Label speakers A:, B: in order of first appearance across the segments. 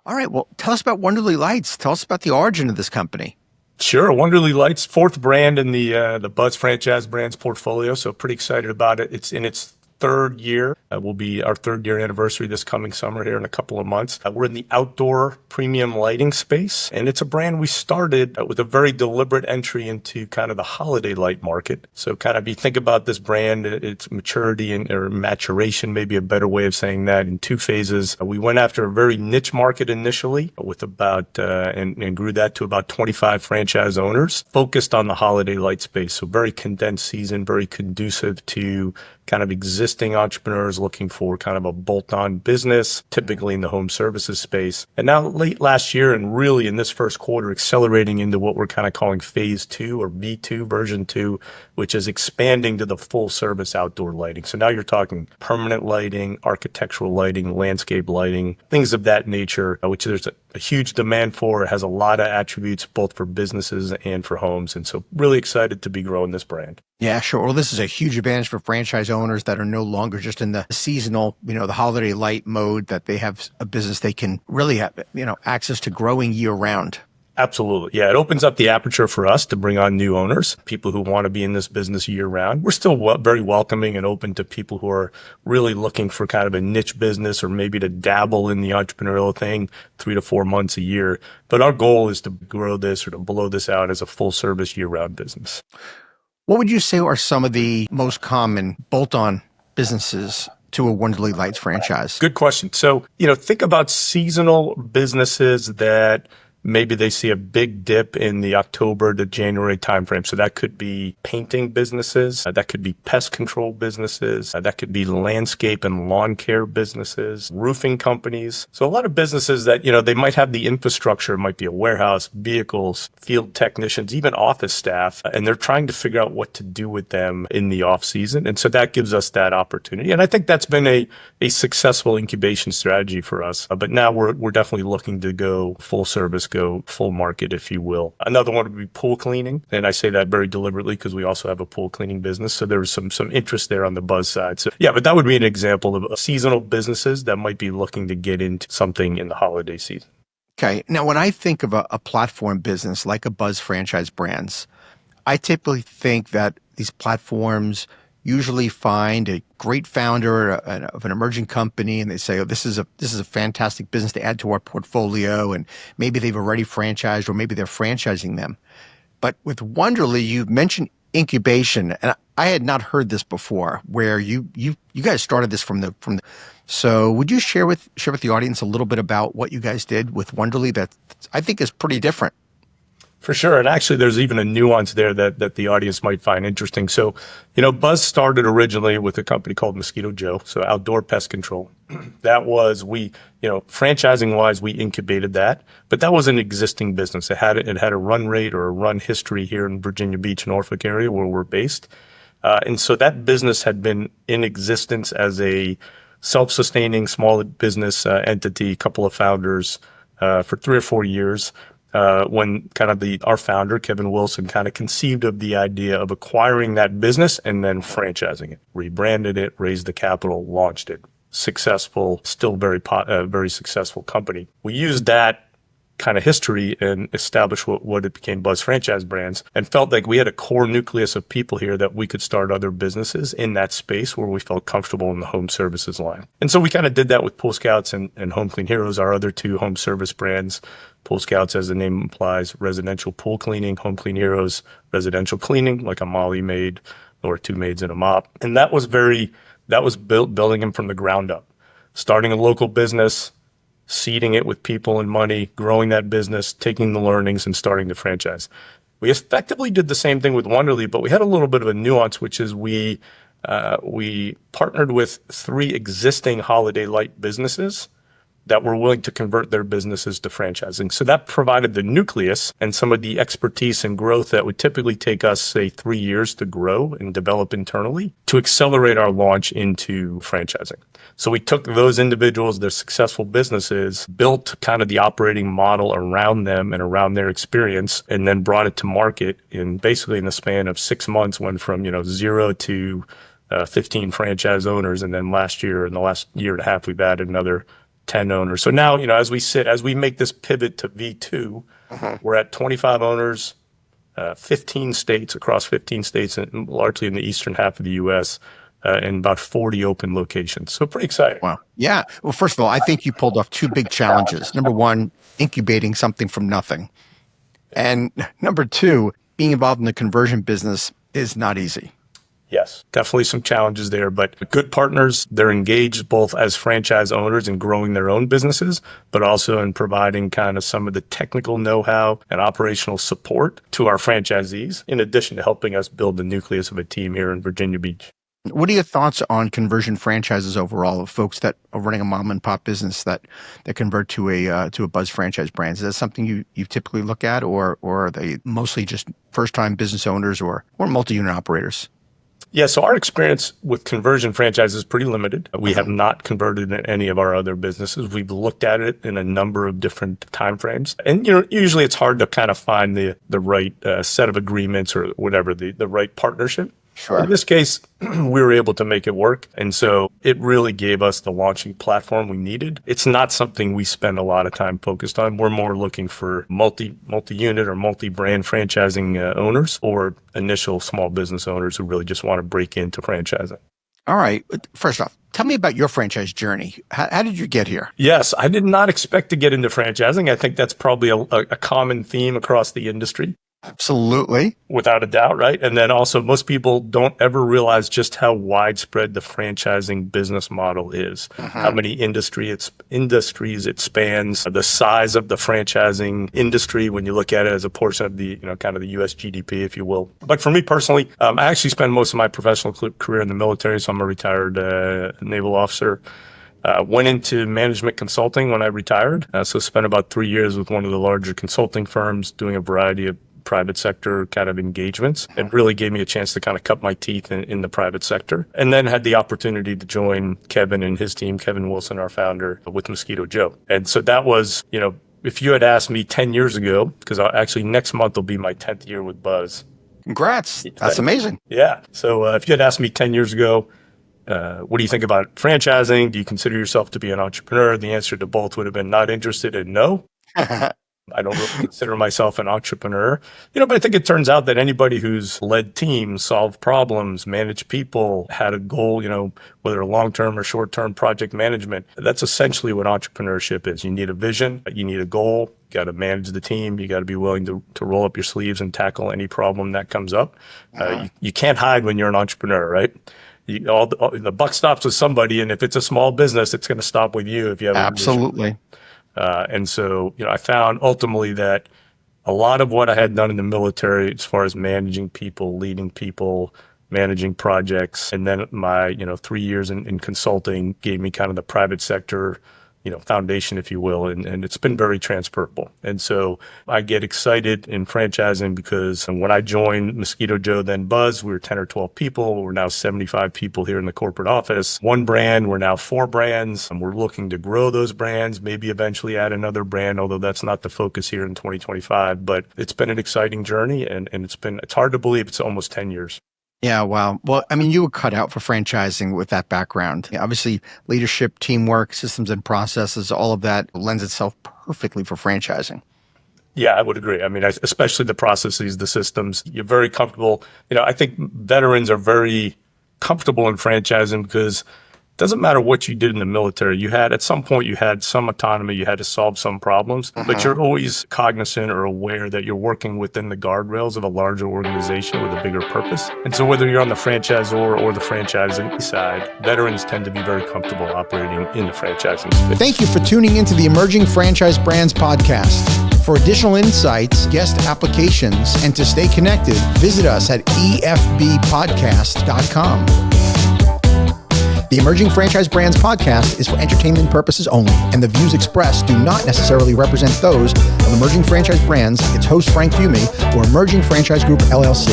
A: All right. Well, tell us about Wonderly Lights. Tell us about the origin of this company.
B: Sure. Wonderly Lights, fourth brand in the Buzz franchise brands portfolio. So pretty excited about it. It's in its third year. Will be our third year anniversary this coming summer here in a couple of months. We're in the outdoor premium lighting space, and it's a brand we started with a very deliberate entry into kind of the holiday light market. So kind of you think about this brand, its maturity or maturation, maybe a better way of saying that, in two phases. We went after a very niche market initially with about, and grew that to about 25 franchise owners focused on the holiday light space. So very condensed season, very conducive to kind of existing entrepreneurs looking for kind of a bolt-on business, typically in the home services space. And now late last year and really in this first quarter, accelerating into what we're kind of calling phase 2 or V2 version 2, which is expanding to the full service outdoor lighting. So now you're talking permanent lighting, architectural lighting, landscape lighting, things of that nature, which there's a huge demand for. It has a lot of attributes both for businesses and for homes. And so really excited to be growing this brand.
A: Yeah, sure. Well, this is a huge advantage for franchise owners that are no longer just in the seasonal, the holiday light mode, that they have a business they can really have, access to growing year round.
B: Absolutely. Yeah, it opens up the aperture for us to bring on new owners, people who want to be in this business year round. We're still very welcoming and open to people who are really looking for kind of a niche business or maybe to dabble in the entrepreneurial thing 3 to 4 months a year. But our goal is to grow this or to blow this out as a full service year round business.
A: What would you say are some of the most common bolt-on businesses to a Wonderly Lights franchise?
B: Good question. So, think about seasonal businesses that maybe they see a big dip in the October to January timeframe. So that could be painting businesses, that could be pest control businesses, that could be landscape and lawn care businesses, roofing companies. So a lot of businesses that, they might have the infrastructure, it might be a warehouse, vehicles, field technicians, even office staff, and they're trying to figure out what to do with them in the off season. And so that gives us that opportunity. And I think that's been a successful incubation strategy for us. But now we're definitely looking to go full service, go full market, if you will. Another one would be pool cleaning. And I say that very deliberately because we also have a pool cleaning business. So there was some interest there on the Buzz side. So yeah, but that would be an example of seasonal businesses that might be looking to get into something in the holiday season.
A: Okay. Now, when I think of a platform business like a Buzz franchise brands, I typically think that these platforms usually find a great founder of an emerging company, and they say, "Oh, this is a fantastic business to add to our portfolio," and maybe they've already franchised, or maybe they're franchising them. But with Wonderly, you mentioned incubation, and I had not heard this before, where you guys started this from the. So, would you share with the audience a little bit about what you guys did with Wonderly that I think is pretty different?
B: For sure. And actually, there's even a nuance there that the audience might find interesting. So, Buzz started originally with a company called Mosquito Joe, so outdoor pest control. That was, franchising wise, we incubated that, but that was an existing business. It had a run rate or a run history here in Virginia Beach, Norfolk area where we're based. And so that business had been in existence as a self-sustaining small business entity, a couple of founders for 3 or 4 years. When kind of our founder, Kevin Wilson, kind of conceived of the idea of acquiring that business and then franchising it, rebranded it, raised the capital, launched it. Successful, still very successful company. We used that kind of history and established what it became Buzz Franchise Brands, and felt like we had a core nucleus of people here that we could start other businesses in that space where we felt comfortable in the home services line. And so we kind of did that with Pool Scouts and Home Clean Heroes, our other 2 home service brands. Pool Scouts, as the name implies, residential pool cleaning. Home Clean Heroes, residential cleaning, like a Molly maid or 2 maids and a mop. And that was building them from the ground up, starting a local business, seeding it with people and money, growing that business, taking the learnings and starting the franchise. We effectively did the same thing with Wonderly, but we had a little bit of a nuance, which is we partnered with 3 existing holiday light businesses that were willing to convert their businesses to franchising. So that provided the nucleus and some of the expertise and growth that would typically take us, say, 3 years to grow and develop internally to accelerate our launch into franchising. So we took those individuals, their successful businesses, built kind of the operating model around them and around their experience, and then brought it to market in basically in the span of 6 months, went from, 0 to 15 franchise owners. And then last year, in the last year and a half, we've added another 10 owners. So now, as we make this pivot to V2, we're at 25 owners, 15 states, across 15 states, and largely in the eastern half of the U.S., and about 40 open locations. So pretty exciting.
A: Wow. Yeah. Well, first of all, I think you pulled off two big challenges. Number one, incubating something from nothing. And number two, being involved in the conversion business is not easy.
B: Yes, definitely some challenges there, but good partners. They're engaged both as franchise owners in growing their own businesses, but also in providing kind of some of the technical know-how and operational support to our franchisees, in addition to helping us build the nucleus of a team here in Virginia Beach.
A: What are your thoughts on conversion franchises overall, of folks that are running a mom and pop business that convert to a Buzz franchise brand? Is that something you typically look at, or are they mostly just first-time business owners or multi-unit operators?
B: Yeah, so our experience with conversion franchises is pretty limited. We have not converted in any of our other businesses. We've looked at it in a number of different timeframes. And, usually it's hard to kind of find the right set of agreements or whatever, the right partnership.
A: Sure.
B: In this case, we were able to make it work. And so it really gave us the launching platform we needed. It's not something we spend a lot of time focused on. We're more looking for multi-unit or multi-brand franchising owners, or initial small business owners who really just want to break into franchising.
A: All right. First off, tell me about your franchise journey. How did you get here?
B: Yes, I did not expect to get into franchising. I think that's probably a common theme across the industry.
A: Absolutely.
B: Without a doubt, right? And then also, most people don't ever realize just how widespread the franchising business model is, how many industries it spans, the size of the franchising industry when you look at it as a portion of the, kind of the U.S. GDP, if you will. But for me personally, I actually spent most of my professional career in the military, so I'm a retired naval officer. Went into management consulting when I retired, so spent about 3 years with one of the larger consulting firms doing a variety of private sector kind of engagements. It really gave me a chance to kind of cut my teeth in the private sector, and then had the opportunity to join Kevin and his team, Kevin Wilson, our founder, with Mosquito Joe. And so that was, if you had asked me 10 years ago, because actually next month will be my 10th year with Buzz.
A: Congrats. That's amazing.
B: Yeah. So if you had asked me 10 years ago, what do you think about franchising? Do you consider yourself to be an entrepreneur? The answer to both would have been not interested and no. I don't really consider myself an entrepreneur, but I think it turns out that anybody who's led teams, solved problems, managed people, had a goal, whether long-term or short-term project management, that's essentially what entrepreneurship is. You need a vision, you need a goal, you got to manage the team, you got to be willing to roll up your sleeves and tackle any problem that comes up. You can't hide when you're an entrepreneur, right? The buck stops with somebody, and if it's a small business, it's going to stop with you if you have
A: Absolutely.
B: And so, I found ultimately that a lot of what I had done in the military, as far as managing people, leading people, managing projects, and then my, 3 years in consulting gave me kind of the private sector, foundation, if you will, and it's been very transferable. And so I get excited in franchising because when I joined Mosquito Joe, then Buzz, we were 10 or 12 people. We're now 75 people here in the corporate office. One brand, we're now 4 brands, and we're looking to grow those brands, maybe eventually add another brand, although that's not the focus here in 2025. But it's been an exciting journey, and it's hard to believe it's almost 10 years.
A: Yeah, wow. Well, I mean, you were cut out for franchising with that background. Obviously, leadership, teamwork, systems and processes, all of that lends itself perfectly for franchising.
B: Yeah, I would agree. I mean, especially the processes, the systems, you're very comfortable. I think veterans are very comfortable in franchising because it doesn't matter what you did in the military. At some point, you had some autonomy, you had to solve some problems, but you're always cognizant or aware that you're working within the guardrails of a larger organization with a bigger purpose. And so whether you're on the franchisor or the franchising side, veterans tend to be very comfortable operating in the franchising space.
A: Thank you for tuning into the Emerging Franchise Brands podcast. For additional insights, guest applications, and to stay connected, visit us at efbpodcast.com. The Emerging Franchise Brands podcast is for entertainment purposes only, and the views expressed do not necessarily represent those of Emerging Franchise Brands, its host Frank Fumey, or Emerging Franchise Group, LLC.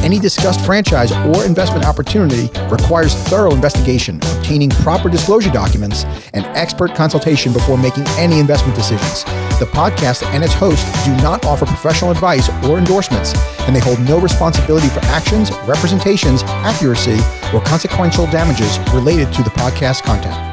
A: Any discussed franchise or investment opportunity requires thorough investigation, obtaining proper disclosure documents, and expert consultation before making any investment decisions. The podcast and its host do not offer professional advice or endorsements, and they hold no responsibility for actions, representations, accuracy, or consequential damages related to the podcast content.